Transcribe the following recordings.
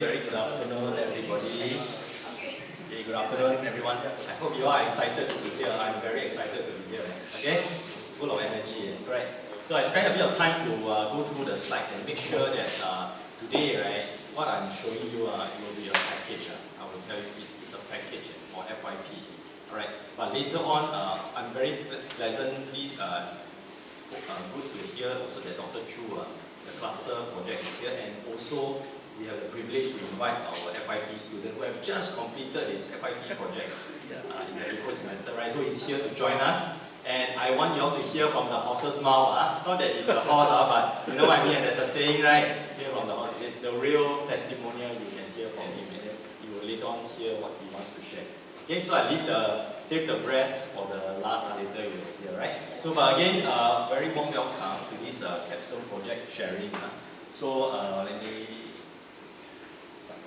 Very good afternoon, everybody. Okay, good afternoon, everyone. I hope you are excited to be here. I'm very excited to be here. Okay, full of energy. That's right. So I spent a bit of time to go through the slides and make sure that today, right, what I'm showing you, it will be a package. I will tell you it's a package for FYP. All right. But later on, I'm very pleasantly good to hear also that Dr. Chu, the cluster project is here, and also we have the privilege to invite our FYP student who have just completed his FYP project in the April semester, right? So he's here to join us, and I want you all to hear from the horse's mouth. Not that it's a horse, but you know what I mean. There's a saying, right? Hear from the real testimonial. You can hear from him, and then you will later on hear what he wants to share. Okay, so I save the rest for the last, later you will hear, right? So, but again, very warm welcome to this capstone project sharing. So, let me start.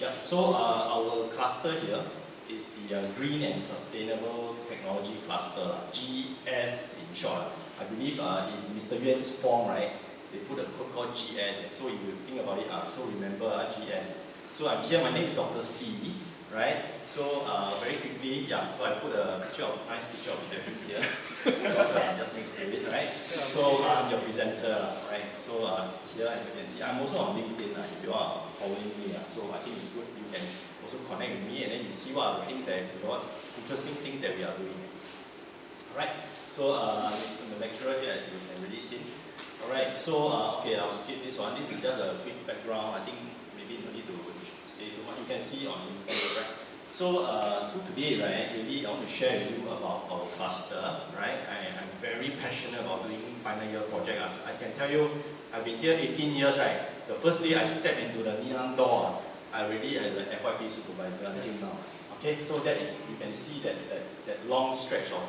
Yeah, so our cluster here is the Green and Sustainable Technology Cluster, GS in short. I believe in Mr. Yuan's form, right, they put a code called GS, so if you think about it, so remember GS. So I'm here, my name is Dr. C. Right? So very quickly, so I put a nice picture of Kevin here because just next to it, right? So I'm your presenter, right? So here, as you can see, I'm also on LinkedIn. If you are following me, so I think it's good. You can also connect with me, and then you see what are the things that interesting things that we are doing. All right. So I'm the lecturer here, as you can really see. All right. So okay, I'll skip this one. This is just a quick background. I think maybe no need to say too much. You can see on YouTube, right? So, so today, right, really I want to share with you about our cluster, right? I'm very passionate about doing final year project. I can tell you, I've been here 18 years, right? The first day I stepped into the neon door, I already as an FYP supervisor until now. Okay, so that is, you can see that long stretch of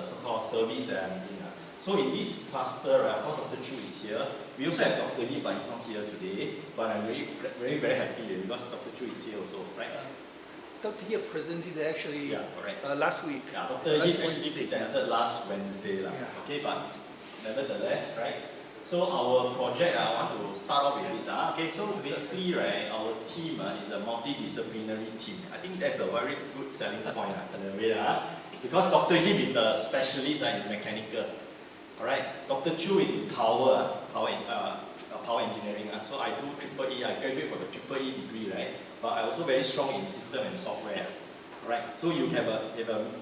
so-called service that I'm in. So in this cluster, right, of course Dr. Chu is here. We also have Dr. Yip, but he's not here today. But I'm very happy because Dr. Chu is here also, right? Dr. Yip presented actually last week. Yeah, Dr. Yip actually presented last Wednesday. Okay, but nevertheless, right? So our project, I want to start off with this. Okay, so basically, right, our team is a multidisciplinary team. I think that's a very good selling point because Dr. Yip is a specialist in mechanical. Alright, Dr. Chu is in power engineering. So I do triple E. I graduate for the triple E degree, right? But I'm also very strong in system and software. Alright, so you have a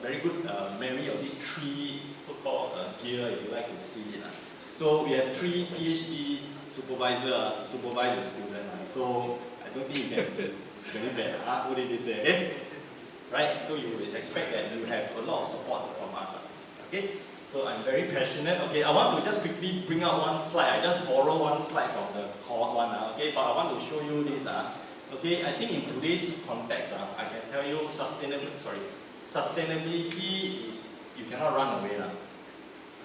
very good marry of these three so-called gear, if you like to see it. So we have 3 PhD supervisor to supervise the student. So I don't think you can very bad. Put it this way, okay? Right, so you would expect that you have a lot of support from us. Okay? So I'm very passionate. Okay, I want to just quickly bring out one slide. I just borrow one slide from the course one. Okay, but I want to show you this. Okay, I think in today's context, I can tell you sustainability is, you cannot run away.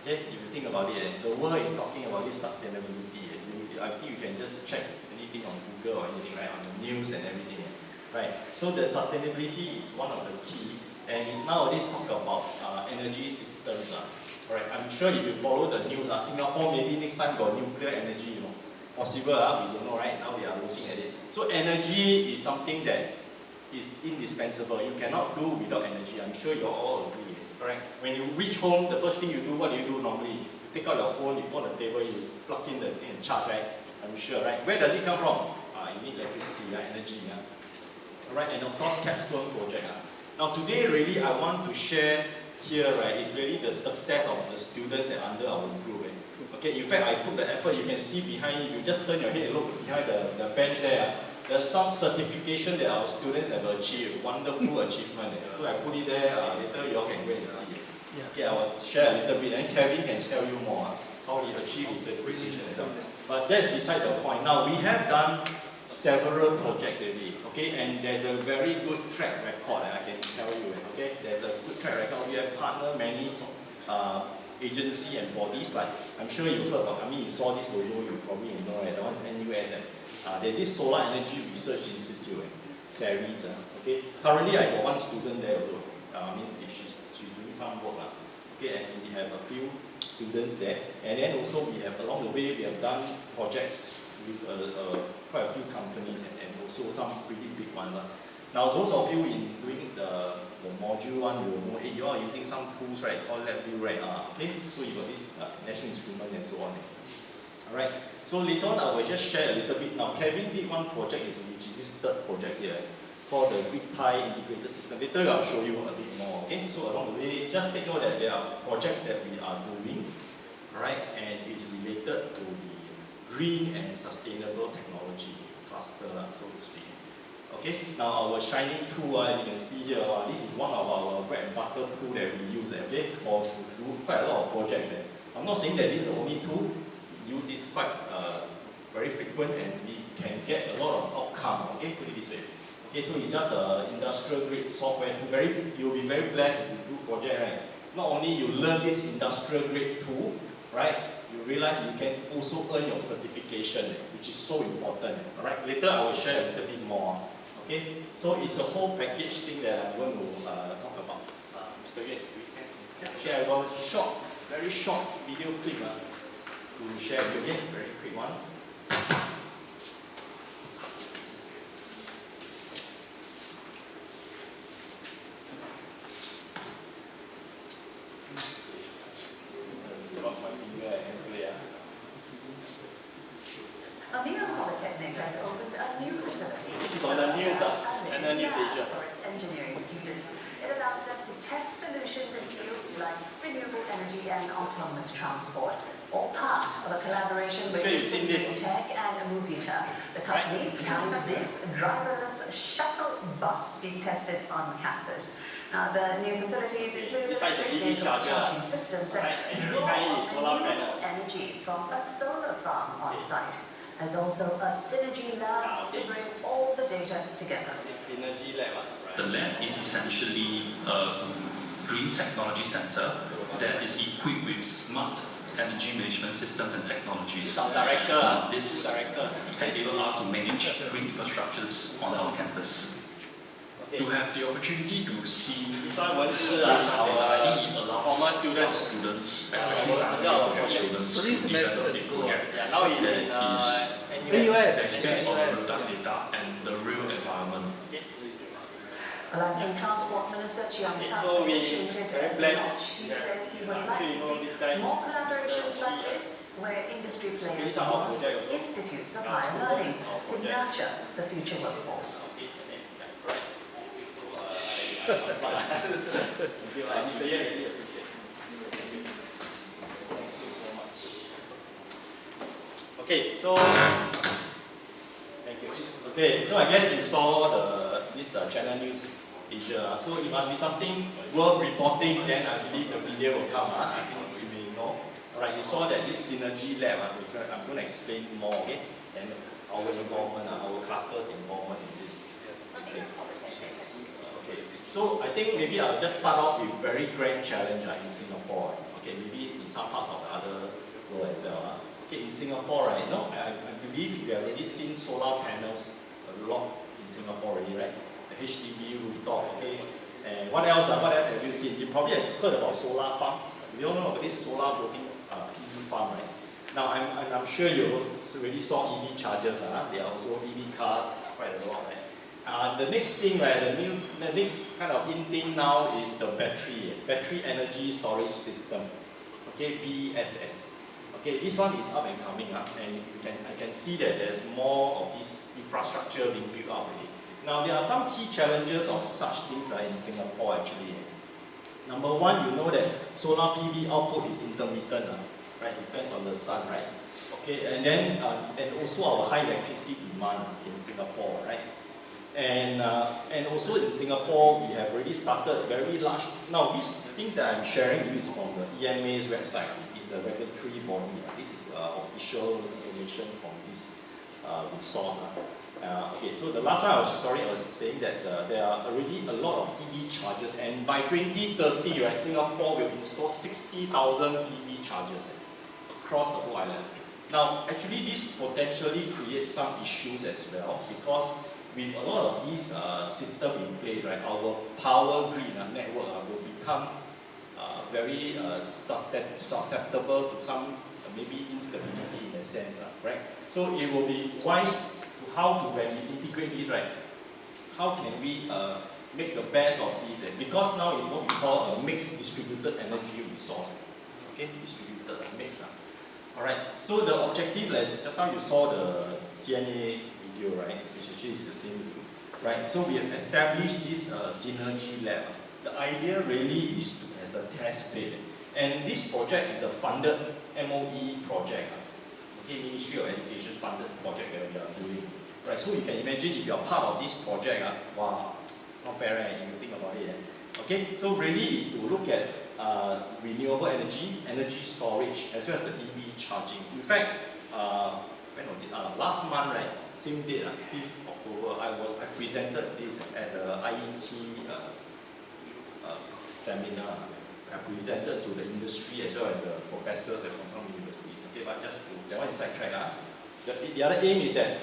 Okay, if you think about it, the world is talking about this sustainability. I think you can just check anything on Google or anything, right, on the news and everything. Right, so the sustainability is one of the key. And nowadays talk about energy systems. Alright, I'm sure if you follow the news, Singapore maybe next time got nuclear energy, possible, we don't know, right? Now we are looking at it. So energy is something that is indispensable. You cannot do without energy. I'm sure you all agree. Correct? When you reach home, the first thing you do, what do you do normally? You take out your phone, you put on the table, you plug in the thing and charge, right? I'm sure, right? Where does it come from? You need electricity, energy. Alright, and of course, capstone project. Now today, really, I want to share here, right, is really the success of the students that are under our group. Okay, in fact, I took the effort. You can see behind, if you just turn your head and look behind the bench there, there's some certification that our students have achieved, wonderful achievement. So I put it there, later you all can go and see it. Okay, I will share a little bit, and Kevin can tell you more how he achieved his certification. But that's beside the point. Now, we have done several projects already, okay, and there's a very good track record, I can tell you, okay, there's a good track record. We have partnered many agency and bodies, like I'm sure you heard of, you saw this logo, you probably know, right, that one's NUS, there's this Solar Energy Research Institute, SERIS, okay, currently I got one student there also, she's doing some work, okay, and we have a few students there, and then also we have, along the way, we have done projects with quite a few companies and also some pretty big ones. Now, those of you in doing the module one, you will know, hey, you are using some tools, right? Called LabVIEW, right? Okay, so you got this National Instrument and so on. Alright, so later on I will just share a little bit. Now, Kevin did one project, which is his third project here, called the Grid Tie Integrated System. Later I'll show you a bit more, okay? So along the way, just take note that there are projects that we are doing, right? And it's related to the green and sustainable technology cluster, so to speak. Okay, now our shining tool, you can see here, this is one of our bread and butter tool that we use, okay, for to do quite a lot of projects. I'm not saying that this is the only tool. We use this quite very frequent and we can get a lot of outcome, okay, put it this way. Okay, so it's just industrial grade software tool. You'll be very blessed if you do project, right? Not only you learn this industrial grade tool, right, you realize you can also earn your certification, which is so important. Alright, later I will share a little bit more. Okay, so it's a whole package thing that I'm going to talk about. Mr. Yuen, we can share one short, very short video clip to share with you again, very quick one. Amir Polytechnic has opened a new facility. This is on the news, Channel News Asia. For its engineering students. It allows them to test solutions in fields like renewable energy and autonomous transport, all part of a collaboration with Tech and Movita. The company behind this driverless shuttle bus being tested on campus. Now, the new facilities include charging systems that draw renewable energy from a solar farm on site. There's also a Synergy Lab to bring all the data together. The lab is essentially a green technology center that is equipped with smart energy management systems and technologies. This enables us to manage green infrastructures on our campus. To have the opportunity to see former students, especially students, So this semester is good. Now it's in NUS. the experience of real data and the real environment. Land Transport Minister Chiang So we very blessed. She says he would like to see more collaborations like this, where industry players work with institutes of higher learning to nurture the future workforce. Okay, so thank you. Okay, so I guess you saw this Channel News Asia. So it must be something worth reporting. Then I believe the video will come. I think you may know. Alright, you saw that this Synergy Lab. I'm going to explain more. Okay, and our involvement, our cluster's involvement in this. Okay. So I think maybe I'll just start off with very grand challenge in Singapore. Okay, maybe in some parts of the other world as well. Okay, in Singapore, right? I believe you have already seen solar panels a lot in Singapore already, right? The HDB rooftop. Okay, and what else? What else have you seen? You probably have heard about solar farm. We all know about this solar floating PV farm, right? Now I'm sure you already saw EV chargers. There are also EV cars, quite a lot, right? The next thing, right, the next kind of in thing now is the battery energy storage system. Okay, BESS. Okay, this one is up and coming up, and I can see that there's more of this infrastructure being built up already. Now there are some key challenges of such things in Singapore actually. Number one, you know that solar PV output is intermittent, right? Depends on the sun, right? Okay, and then and also our high electricity demand in Singapore, right? And also in Singapore, we have already started very large. Now, these things that I'm sharing with you is from the EMA's website. It's a regulatory body. This is official information from this resource. Okay, so the last one I was saying that there are already a lot of EV chargers, and by 2030, right, Singapore will install 60,000 EV chargers across the whole island. Now, actually, this potentially creates some issues as well because with a lot of these systems in place, right, our power grid network will become very susceptible to some maybe instability in a sense, right? So it will be wise to how to, when we integrate this, right? How can we make the best of this? Because now it's what we call a mixed distributed energy resource. Okay, distributed mix. Alright, so the objective, just now you saw the CNA video, right? Which actually is the same video, right? So we have established this synergy lab. The idea really is to as a test bed. And this project is a funded MOE project. Okay, Ministry of Education funded project that we are doing. Right, so you can imagine if you are part of this project, wow, not bad, right? You think about it. Okay, so really is to look at renewable energy, energy storage, as well as the EV charging. In fact, when was it? Last month, right? Same date, 5th October, I presented this at the IET seminar. I presented to the industry as well as the professors at Hong Kong universities. Okay, but just to, that one is sidetrack. The other aim is that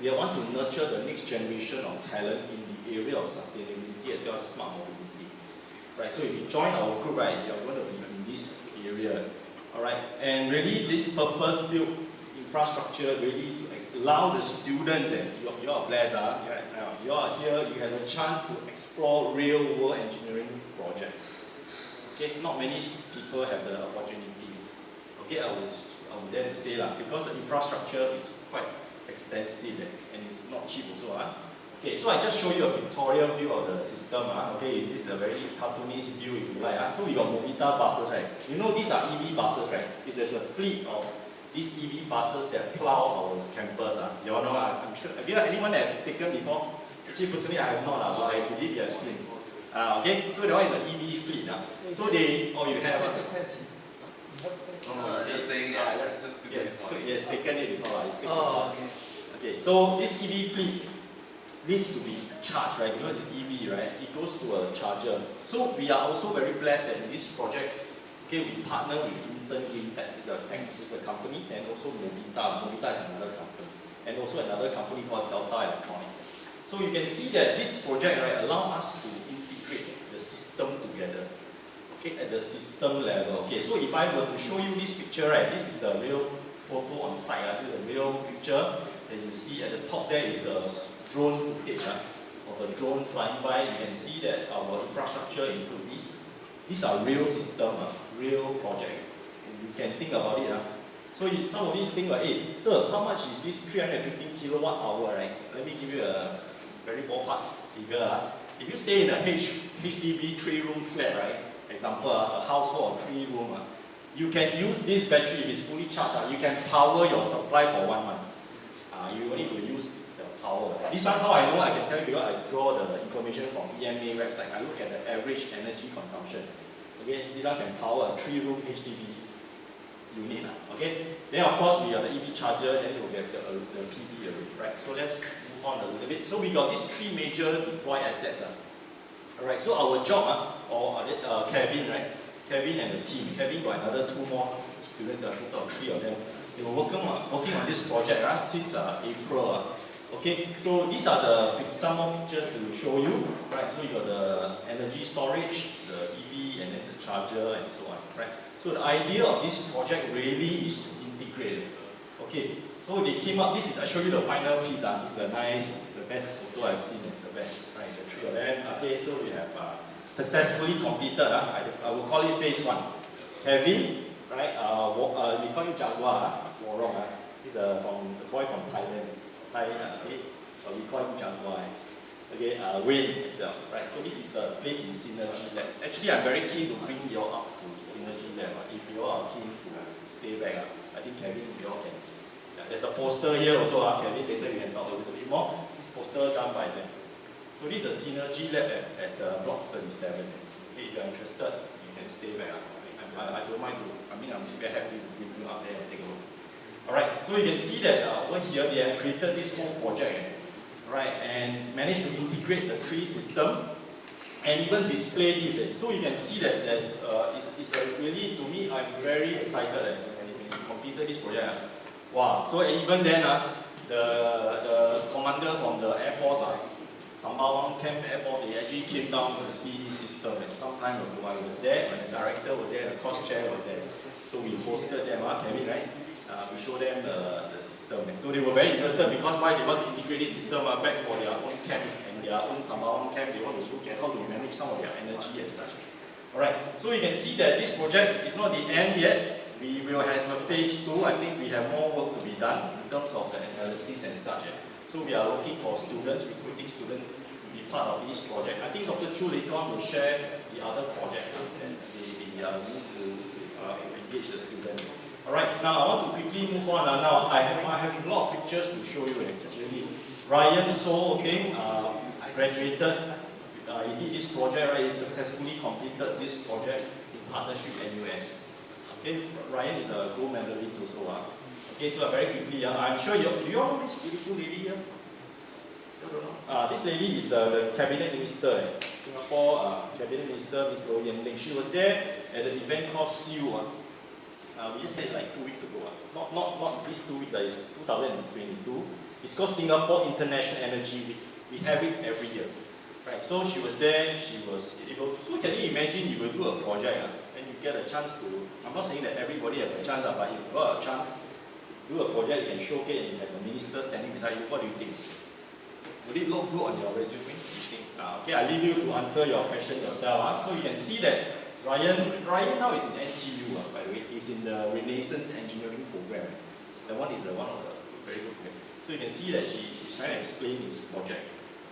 we want to nurture the next generation of talent in the area of sustainability as well as smart mobility. Right, so if you join our group, right, you are going to be in this area. Alright, and really this purpose-built infrastructure really to allow the students, you are blessed, you are here, you have a chance to explore real-world engineering projects. Okay, not many people have the opportunity. Okay, I would dare to say because the infrastructure is quite extensive and it's not cheap also. Okay, so I just show you a pictorial view of the system. Okay, this is a very cartoonish view if you like. So we got Movita buses, right? You know these are EV buses, right? There's a fleet of these EV buses that plow our campus. You all know, I'm sure. Have you anyone that have taken before? Actually, personally, I have not, but I believe you have seen. Okay, so that one is an EV fleet. So they, you have. Just saying, just to get this one. Yes, taken it before. Okay, so this EV fleet needs to be charged, right? Because it's EV, right? It goes to a charger. So we are also very blessed that in this project, okay, we partner with Insen Green-Tech, it's a company, and also Movita. Movita is another company, and also another company called Delta Electronics. So you can see that this project, right, allows us to integrate the system together. Okay, at the system level. Okay, so if I were to show you this picture, right, this is the real photo on site. This is a real picture. And you see at the top there is the drone footage of a drone flying by. You can see that our infrastructure includes this. These are real system, real project. And you can think about it. So some of you think about, hey, sir, how much is this 315 kilowatt hour, right? Let me give you a very ballpark figure. If you stay in a HDB 3-room flat, right? Example, a household of 3-room, you can use this battery if it's fully charged. You can power your supply for 1 month. You only need to use the power. This one, how I know, I can tell you because I draw the information from EMA website. I look at the average energy consumption. Okay, this one can power a 3-room HDB unit. Okay, then of course we have the EV charger, and we will get the PV array, right? So let's move on a little bit. So we got these 3 major deployed assets. Alright, so our job, Kevin, right? Kevin and the team. Kevin got another 2 more students, a total of 3 of them. They were working on this project since April. Okay, so these are some more pictures to show you. Right, so you got the energy storage, the EV, and then the charger, and so on. Right. So the idea of this project really is to integrate. Okay, so they came up. I show you the final piece. It's the best photo I've seen. The best, right? The 3 of them. Okay, so we have successfully completed. I will call it phase 1. Kevin, right? We call him Jaguar. Warong. He's the boy from Thailand. Okay, we call him Jaguar. Okay, Wayne itself, right? So this is the place in Synergy Lab. Actually, I'm very keen to bring you all up to Synergy Lab. If you all are keen to stay back, I think Kevin, you all can. There's a poster here also. Kevin, later you can talk a little bit more. This poster done by them. So this is a Synergy Lab at Block 37. Okay, if you are interested, you can stay back. I don't mind to. I'm very happy to bring you up there and take a look. Alright, so you can see that over here they have created this whole project, right, and managed to integrate the 3 systems and even display this. So you can see that it's really, to me, I'm very excited when we completed this project. Wow, so even then, the commander from the Air Force, Sembawang Camp Air Force, they actually came down to see this system. And some time ago I was there, when the director was there, the cost chair was there. So we hosted them, Kevin, right? We showed them the system. So they were very interested because why they want to integrate this system back for their own camp and their own Sembawang camp. They want to look at how to manage some of their energy and such. Alright, so you can see that this project is not the end yet. We will have a phase 2. I think we have more work to be done in terms of the analysis and such. So we are looking for students, recruiting students to be part of this project. I think Dr. Chu later on will share the other project that they need to engage the students. Alright, now I want to quickly move on. Now I have a lot of pictures to show you actually. Ryan So, okay, graduated. He did this project, right? He successfully completed this project in partnership with NUS. Okay, Ryan is a gold medalist also. Okay, so very quickly, I'm sure do you all know this beautiful lady here? This lady is the cabinet minister, Singapore cabinet minister, Ms. Low Yen Ling. She was there at the event called SEAL. We just had it like 2 weeks ago. Not these 2 weeks, it's 2022. It's called Singapore International Energy Week. We have it every year. Right, so she was there, she was able to, so can you imagine you will do a project and you get a chance to, I'm not saying that everybody has a chance, but if you got a chance to do a project, you can showcase and you have a minister standing beside you, what do you think? Would it look good on your resume? You think? Okay, I leave you to answer your question yourself. So you can see that Ryan now is in NTU, by the way. He's in the Renaissance Engineering Program. That one is one of the very good programs. So you can see that she's trying to explain his project.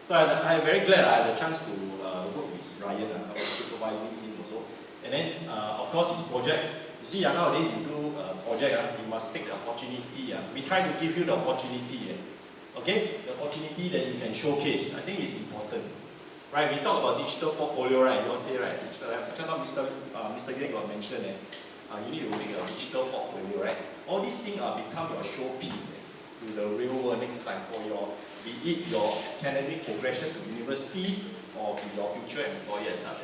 So I'm very glad I had a chance to work with Ryan. I was supervising him also. And then, of course, his project. You see, nowadays you do a project, you must take the opportunity. We try to give you the opportunity. Okay? The opportunity that you can showcase. I think it's important. Right, we talk about digital portfolio, right? You all say, right? Digital, Mr. Yang got mentioned, you need to make a digital portfolio, right? All these things become your showpiece to the real world next time for your, be it your academic progression to university or to your future employer as such.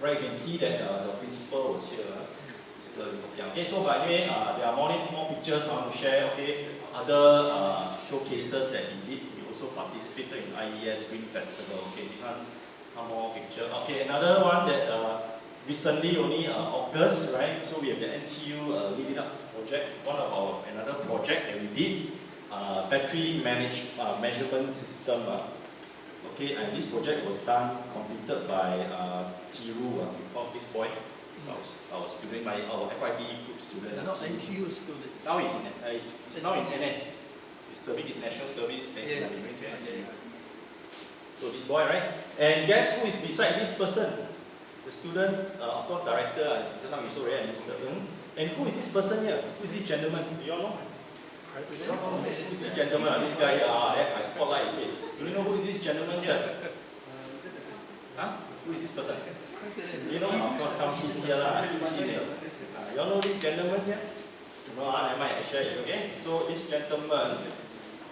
Right, you can see that the principal was here. Okay, so but anyway, there are more pictures I want to share. Okay, other showcases that he did. Also participated in IES Green Festival. Okay, this one, some more picture. Okay, another one that recently only August, right? So we have the NTU Leading Up project. Another project that we did, battery measurement system. Okay, and this project was completed by Tiru. We call this boy. It's our student, our FIB group student. Not NTU student. Now he's now in NS. He's serving his national service. So this boy, right? And guess who is beside this person? The student, of course, director, just now we saw Mr. Ng. And who is this person here? Who is this gentleman? Do you all know? Who is this gentleman? This guy, I spotlight his face. Do you know who is this gentleman here? Who is this person? You know, of course, some kids here. You all know this gentleman here? No, I might share it, okay? So this gentleman,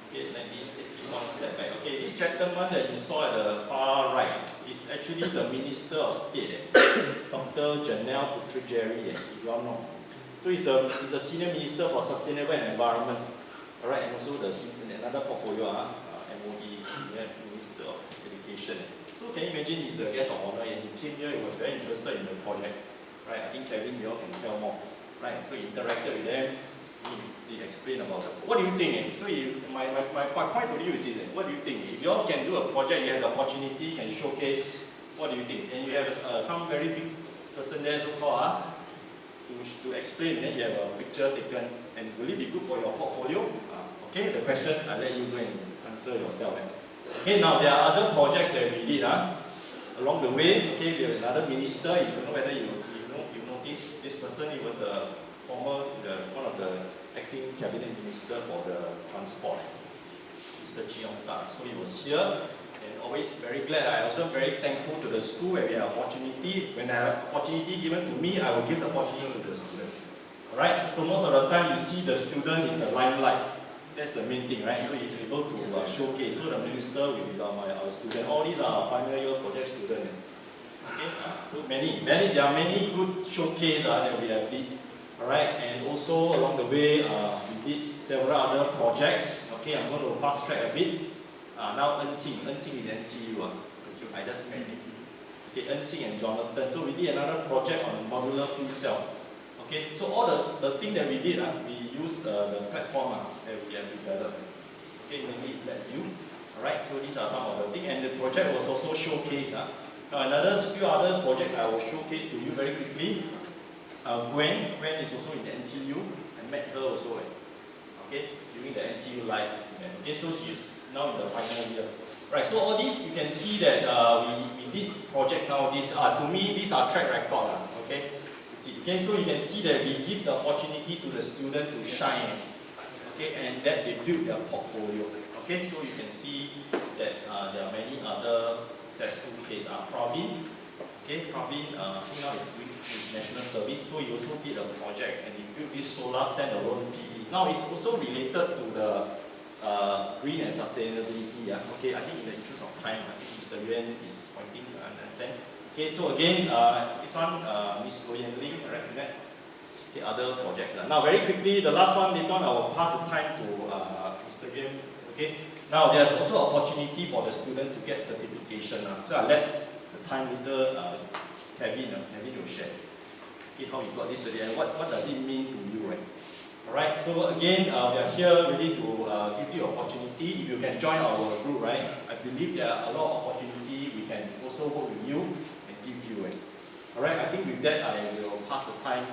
okay, let me take you one step back. Okay, this gentleman that you saw at the far right is actually the Minister of State, Dr. Janelle Puthucheary, if you all know. So he's the Senior Minister for Sustainable and Environment, alright, and also another portfolio, MOE, Senior Minister of Education. So can you imagine he's the guest of honor and he came here, he was very interested in the project, right? I think Kevin, you all can tell more. Right, so he interacted with them, he explained about it. What do you think? So my point to you is this, what do you think? If you all can do a project, you have the opportunity, can showcase, what do you think? And you have some very big person there so-called to explain, then you have a picture taken, and will it be good for your portfolio? Okay, the question, I'll let you go and answer yourself. Okay, now there are other projects that we did along the way. Okay, we have another minister, you don't know whether you this person, he was one of the acting cabinet minister for the transport, Mr. Cheong Ta. So he was here, and always very glad. I also very thankful to the school where we have opportunity. When I have opportunity given to me, I will give the opportunity to the student. Alright, so most of the time you see the student is the limelight. That's the main thing, right? He's able to showcase. So the minister will be our student. All these are final year project students. Okay, so there are many good showcases that we have did. Alright, and also along the way, we did several other projects. Okay, I'm going to fast track a bit. Now Enqing is NTU. I just met him. Okay, Enqing and Jonathan. So we did another project on modular fuel cell. Okay, so all the thing that we did, we used the platform that we have developed. Okay, mainly it's LabVIEW. Alright, so these are some of the things, and the project was also showcased. Now another few other projects I will showcase to you very quickly. Gwen is also in the NTU. I met her also. Okay, during the NTU live event. Okay, so she's now in the final year. Right, so all these you can see that we did project now. These are, to me, these are track record. Okay, so you can see that we give the opportunity to the student to shine. Okay, and that they build their portfolio. Okay, so you can see that there are many other successful cases. Praveen, okay, Praveen, now is doing his national service, so he also did a project and he built this solar standalone PV. Now it's also related to the green and sustainability. Okay, I think in the interest of time, I think Mr. Yuan is pointing to understand. Okay, so again, this one, Ms. Lo Yan Ling, recommend. Okay, other projects. Now, very quickly, the last one, later on, I will pass the time to Mr. Yuan. Okay, now there's also opportunity for the student to get certification. So I let the time leader, Kevin will share. Okay, how he got this certificate, what does it mean to you, right? Alright, so again, we are here really to give you opportunity. If you can join our group, right? I believe there are a lot of opportunity we can also work with you and give you. Right? Alright, I think with that I will pass the time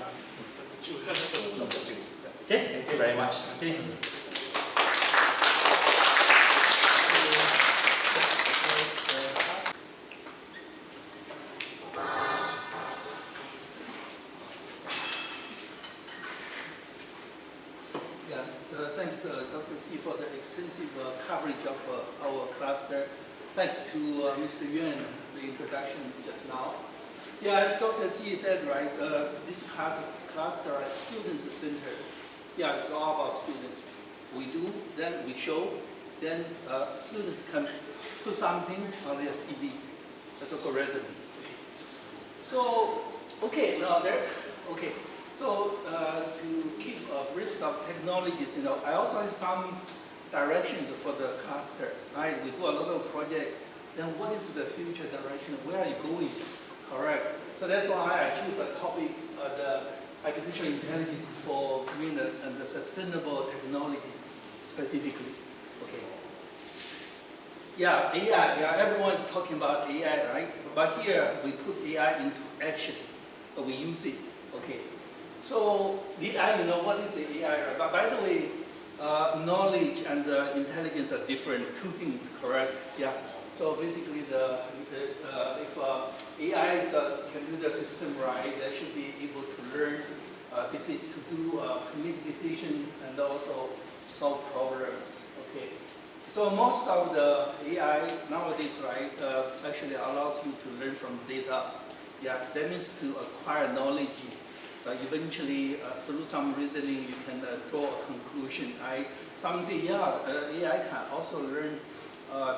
to Dr. Chu. Okay, thank you very much. Okay. Thanks, Dr. C, for the extensive coverage of our cluster. Thanks to Mr. Yuan, the introduction just now. Yeah, as Dr. C said, right, this cluster is student-centered. Yeah, it's all about students. We do, then we show, then students can put something on their CV, as a resume. So, okay, now there, okay. So to keep abreast of technologies, I also have some directions for the cluster. Right? We do a lot of projects. Then what is the future direction? Where are you going? Correct. So that's why I choose a topic, the artificial intelligence for green and the sustainable technologies specifically. Okay. Yeah, AI. Yeah, everyone is talking about AI, right? But here we put AI into action. We use it. Okay. So the AI, what is the AI? Right? But by the way, knowledge and intelligence are different. Two things, correct? Yeah. So basically, if AI is a computer system, right, they should be able to learn, to make decisions and also solve problems. Okay. So most of the AI nowadays, right, actually allows you to learn from data. Yeah, that means to acquire knowledge. Eventually, through some reasoning, you can draw a conclusion. Some say, yeah, AI can also learn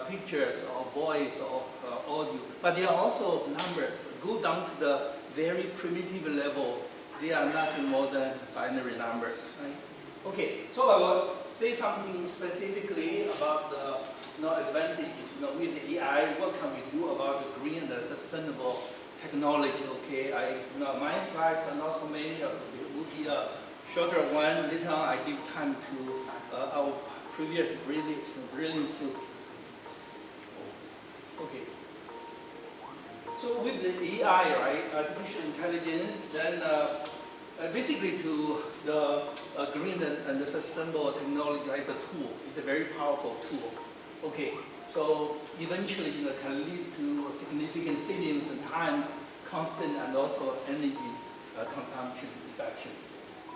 pictures or voice or audio, but there are also numbers. Go down to the very primitive level. They are nothing more than binary numbers. Right? Okay, so I will say something specifically about the advantages. With the AI, what can we do about the green and the sustainable technology? Okay, my slides are not so many. It will be a shorter one. Later on, I give time to our previous brilliant student. Okay. So with the AI, right, artificial intelligence, then basically to the green and the sustainable technology is a tool. It's a very powerful tool. Okay. So eventually, can lead to significant savings in time, constant, and also energy consumption reduction.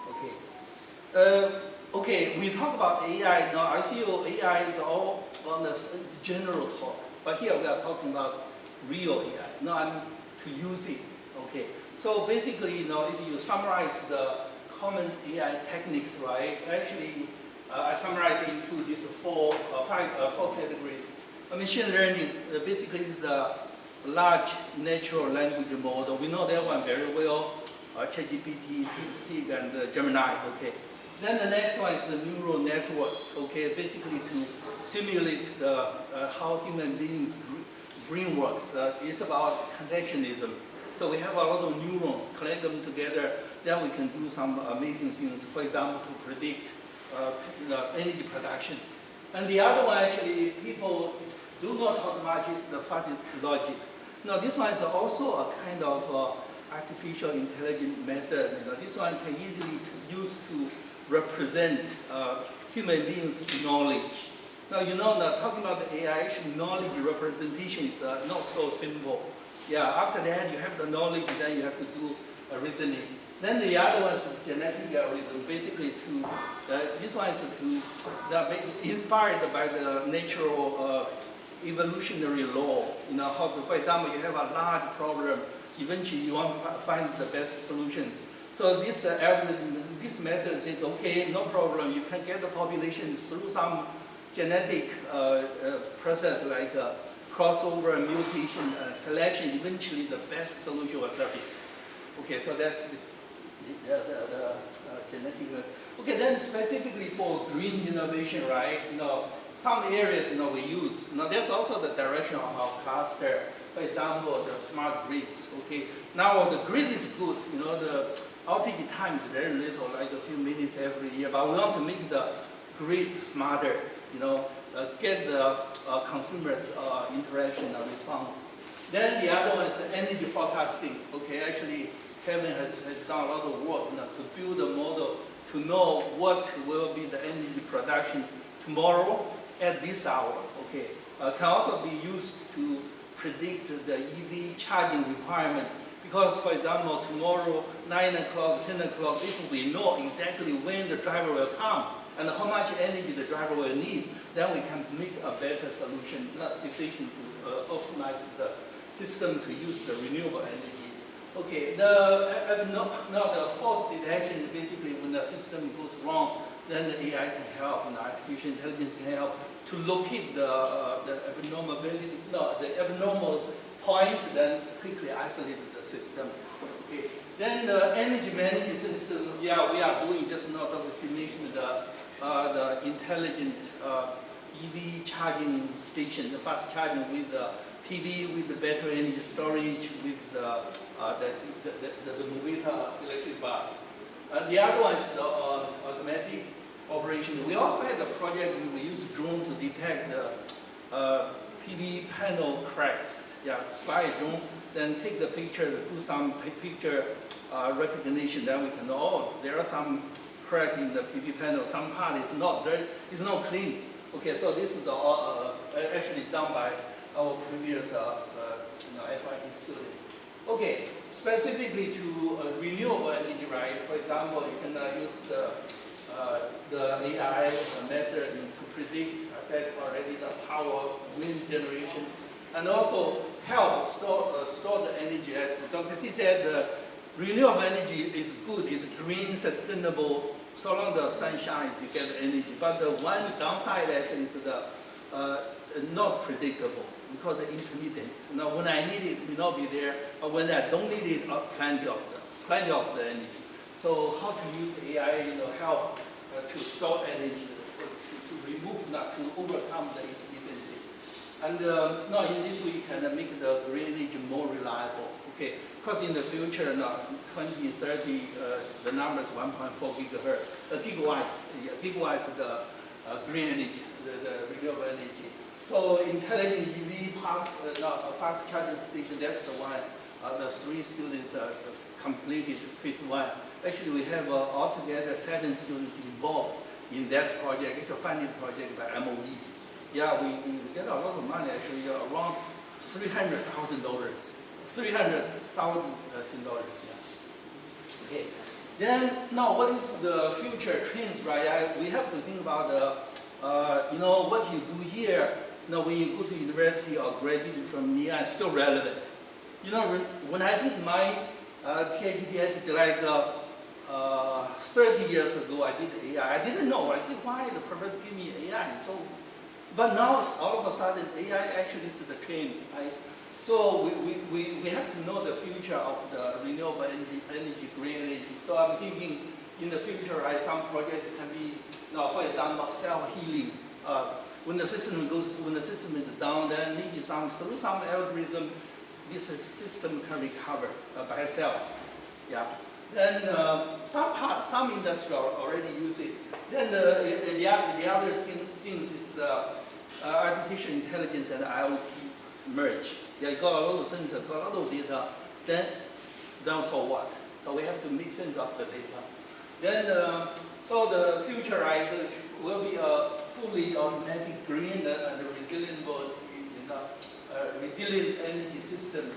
Okay. Okay. We talk about AI now. I feel AI is all on the general talk, but here we are talking about real AI. Now I'm to use it. Okay. So basically, if you summarize the common AI techniques, right? Actually, I summarize into these four categories. Machine learning basically is the large natural language model. We know that one very well. ChatGPT, DeepSeek, and Gemini. Okay. Then the next one is the neural networks. Okay, basically to simulate the how human beings' brain works. It's about contextualism. So we have a lot of neurons, collect them together then we can do some amazing things. For example, to predict energy production. And the other one, actually, people do not talk much is the fuzzy logic. Now, this one is also a kind of artificial intelligence method. This one can easily use to represent human beings' knowledge. Now, talking about the AI, actually, knowledge representation is not so simple. Yeah, after that, you have the knowledge, then you have to do reasoning. Then the other one is genetic algorithm. Basically, this one is inspired by the natural evolutionary law. How to, for example, you have a large problem. Eventually, you want to find the best solutions. So this algorithm, this method says, okay, no problem. You can get the population through some genetic process like crossover, mutation, selection. Eventually, the best solution will surface. Okay, so that's the genetic. Okay, then specifically for green innovation, right? Some areas we use. Now that's also the direction of our cluster. For example, the smart grids. Okay, now the grid is good. The outage time is very little, like a few minutes every year. But we want to make the grid smarter. Get the consumers' interaction and response. Then the other one is the energy forecasting. Okay, actually, Kevin has done a lot of work to build a model to know what will be the energy production tomorrow at this hour. Okay, can also be used to predict the EV charging requirement. Because, for example, tomorrow, 9 o'clock, 10 o'clock, if we know exactly when the driver will come and how much energy the driver will need, then we can make a better solution, decision to optimize the system to use the renewable energy. Okay, the fault detection, basically when the system goes wrong, then the AI can help, artificial intelligence can help to locate the abnormal point, then quickly isolate the system. Okay. Then the energy management system, yeah, we are doing just not the simulation, the intelligent EV charging station, the fast charging with the PV, with the battery energy storage, with the Movita electric bus. The other one is the automatic operation. We also had a project where we used drone to detect the PV panel cracks. Yeah, fly a drone, then take the picture, do some picture recognition. Then we can know, oh, there are some crack in the PV panel. Some part is not dirty, it's not clean. Okay, so this is all actually done by our previous FIT student. Okay, specifically to renewable energy, right? For example, you can use the AI method to predict, I said already, the power, wind generation, and also help store the energy. As Dr. C said, the renewable energy is good, it's green, sustainable. So long the sun shines, you get the energy. But the one downside actually is the not predictable because the intermittent. Now, when I need it, will not be there. But when I don't need it, plenty of the energy. So how to use AI, help to store energy, to remove, not to overcome the intermittency. And now in this way, you can make the green energy more reliable. Okay, because in the future, 2030, the number is 1.4 gigawatts. Gigawatts the green energy, the renewable energy. So intelligent EV fast charging station, that's the one. The 3 students completed phase 1. Actually, we have altogether 7 students involved in that project. It's a funded project by MOE. Yeah, we get a lot of money, actually, around $300,000. $300,000, yeah. Okay. Then, now, what is the future trends, right? We have to think about, what you do here, when you go to university or graduate from NIA, it's still relevant. When I did my PhD thesis, it's like 30 years ago, I did AI. I didn't know. I said, why the professor give me AI? But now, all of a sudden, AI actually is the trend, right? So we have to know the future of the renewable energy, green energy. So I'm thinking in the future, right, some projects can be, for example, self-healing. When the system is down, then maybe through some algorithm, this system can recover by itself. Yeah. Then some industry already use it. Then the other things is the artificial intelligence and IoT merge. Yeah, you got a lot of sensors, got a lot of data. Then so what? So we have to make sense of the data. Then so the future will be a fully automatic, green and resilient, resilient energy system.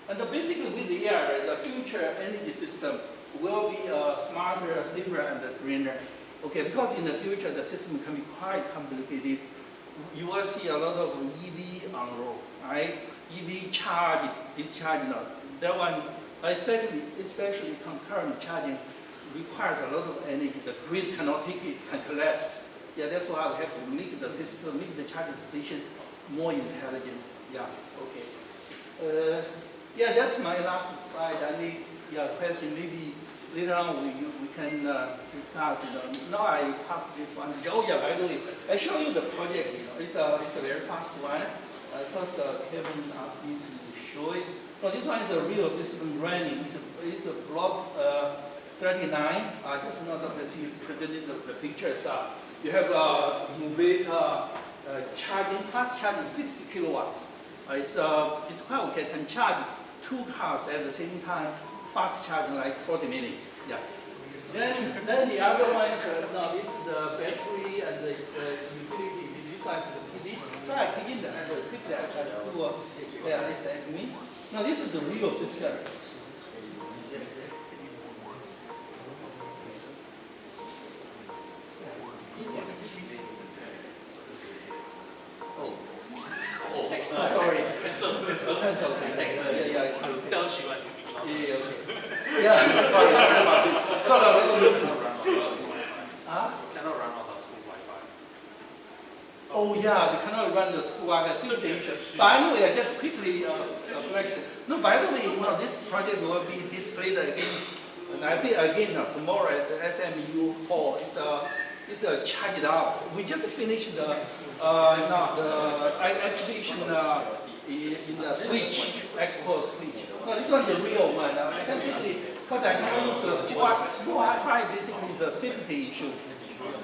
And basically with the AI, the future energy system will be smarter, safer, and greener. Okay, because in the future the system can be quite complicated. You will see a lot of EV on the road, right? EV charge, discharge, that one, especially concurrent charging, requires a lot of energy. The grid cannot take it, can collapse. Yeah, that's why we have to make the system, make the charging station more intelligent. Yeah, okay. Yeah, that's my last slide. I need question. Maybe later on we can discuss. Now I pass this one. Oh yeah, by the way, I show you the project. It's a very fast one. Because Kevin asked me to show it. No, this one is a real system running. It's a block 39. Just not to see presented the pictures. You have Muveta charging, fast charging, 60 kilowatts. It's quite okay. Can charge 2 cars at the same time. Fast charging like 40 minutes. Yeah. Then the other one is this is the battery and the utility. This one is the PD. So I click in and quickly I try to this admin. Now this is the real system. Sorry. It's okay. Yeah, sorry about it. Got a little bit. Cannot run on the school Wi-Fi. Oh yeah, they cannot run the school Wi-Fi simulation. But anyway, I just quickly flash it. No, by the way, this project will be displayed again. And I say again tomorrow at the SMU hall. It's a charge it up. We just finished the exhibition in the Switch, Expo Switch. No, this one is the real one. I can quickly, because I can use the school Wi-Fi basically is the safety issue.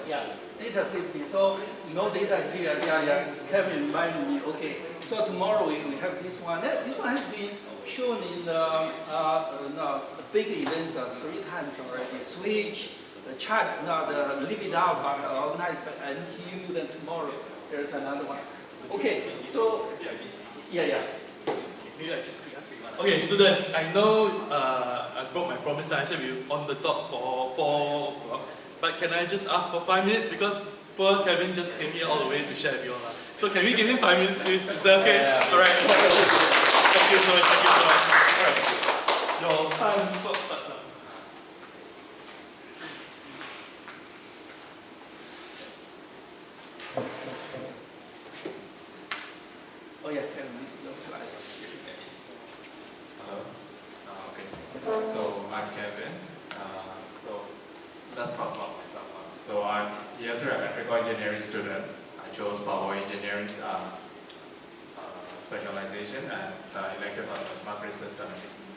Yeah, data safety. So no data here. Yeah. Kevin reminded me. Okay. So tomorrow we have this one. This one has been shown in the big events 3 times already. Switch, the chat, the Live It Up organized by NTU. Then tomorrow there's another one. Okay. So yeah. Okay, students, I know I broke my promise. I said we on the dot for 4 o'clock. But can I just ask for 5 minutes because poor Kevin just came here all the way to share with you all. So can we give him 5 minutes, please? Is that okay? Yeah. All right. Thank you so much. All right. Your time clock starts now. Oh yeah, Kevin, these slides. Hello. Okay. So I'm Kevin. So let's talk about myself. So I'm electrical engineering student. I chose power engineering specialization and elective as a smart grid system.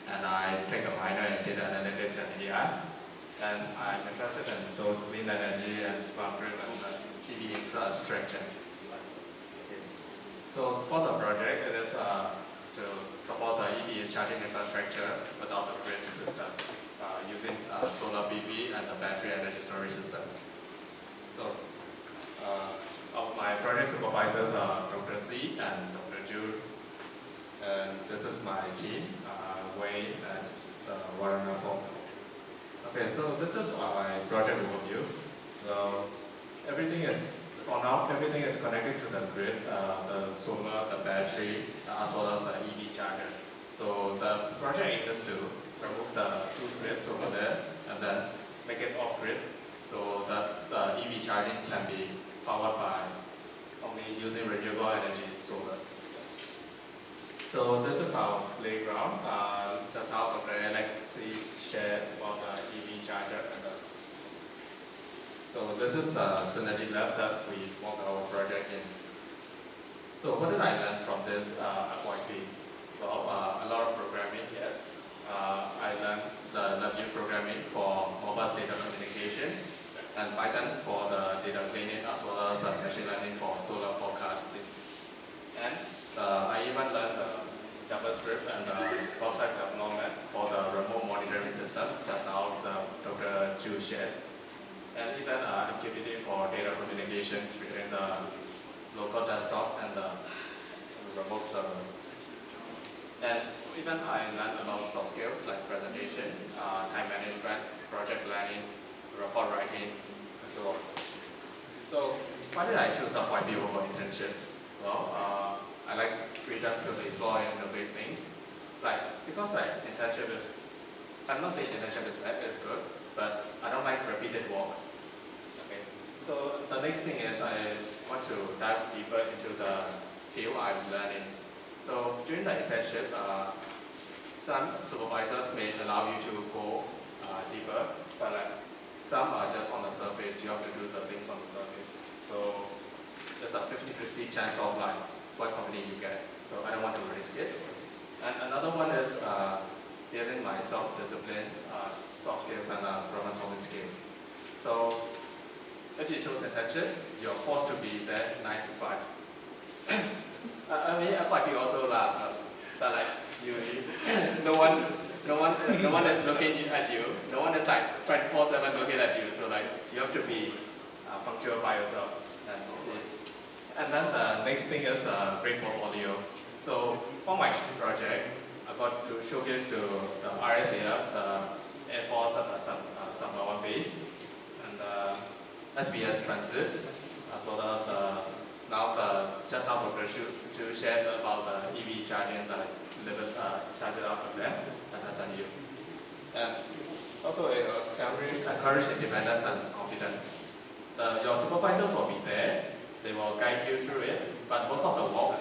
And I take a minor in data analytics and AI. And I'm interested in those clean energy and smart grid and EV infrastructure. Okay. So for the project, it is to support the EV charging infrastructure without the grid system using solar PV and the battery energy storage systems. So my project supervisors are Dr. C and Dr. Jude. And this is my team, Wayne and Warren Apple. Okay, so this is my project overview. So for now, everything is connected to the grid, the solar, the battery, as well as the EV charger. So the project aim is to remove the 2 grids over there and then make it off-grid so that the EV charging can be powered by only using renewable energy solar. So this is our playground. Just now Dr. Alex shared about the EV charger. So this is the Synergy Lab that we work our project in. So what did I learn from this FYP? Well, a lot of programming, yes. I learned the LabVIEW programming Python for the data cleaning as well as the machine learning for solar forecasting. And I even learned JavaScript and website development for the remote monitoring system, just now Dr. Chu shared. And even MQTT for data communication between the local desktop and the remote server. And even I learned a lot of soft skills like presentation, time management, project planning, report writing, and so on. So why did I choose FYP over internship? Well, I like freedom to explore and innovate things. Because internship is, I'm not saying internship is bad, it's good, but I don't like repeated work. Okay. So the next thing is I want to dive deeper into the field I'm learning. So during the internship, some supervisors may allow you to go deeper, but some are just on the surface. You have to do the things on the surface. So there's a 50-50 chance of what company you get. So I don't want to risk it. And another one is building my self-discipline, soft skills, and problem-solving skills. So if you choose internship, you're forced to be there 9 to 5. I mean, FYP also but no one is looking at you. No one is 24/7 looking at you. So you have to be punctual by yourself. And then the next thing is great portfolio. So for my project, I got to showcase to the RSAF, the Air Force Sembawang base, and SBS Transit, as well as now just now Dr. Chu shared about the EV charging, charge it out of them at SMU. And also it encourage independence and confidence. Your supervisors will be there. They will guide you through it, but most of the work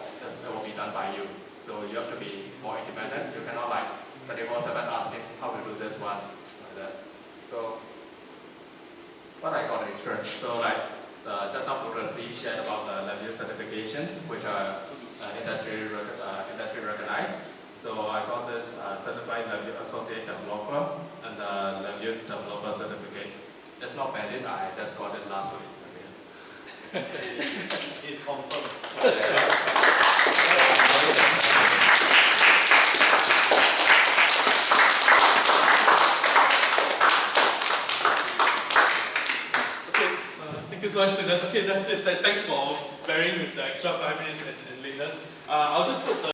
will be done by you. So you have to be more independent. You cannot 24/7 asking how to do this one, like that. So what I got experience. So just now Dr. Z shared about the LabVIEW certifications, which are industry recognized. So I got this certified LabVIEW associate developer and the LabVIEW developer certificate. It's not valid. I just got it last week. It's confirmed. Thank you so much, students. Okay, that's it. Thanks for bearing with the extra 5 minutes and lateness. I'll just put the